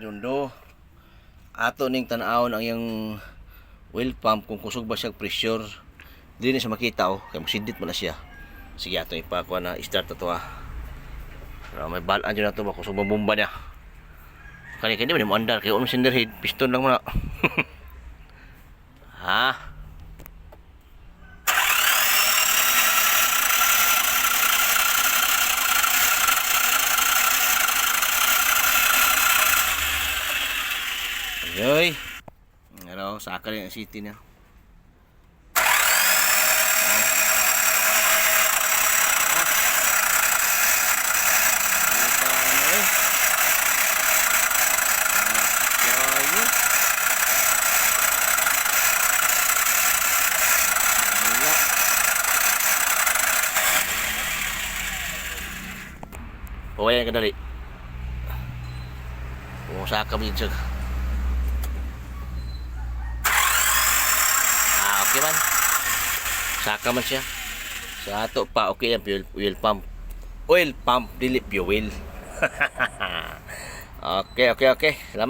Redondo. Ato ning tan-awon ang yung oil pump kung kusog ba siyang pressure. Dili na siya makita kay mosidit man na siya. Sige ato ipakuha na start na to may balaan dyan na to kusog bomba niya. Kani man mo andar kay uno cinder head piston lang mo na. Ha? Yoy. Pero saka rin ang city niya. Pawaya ka dali. Saka mo dyan. Okay man. Saka man siya. Sa ato pa okay yan oil pump. Oil pump dili fuel. Okay. Salamat.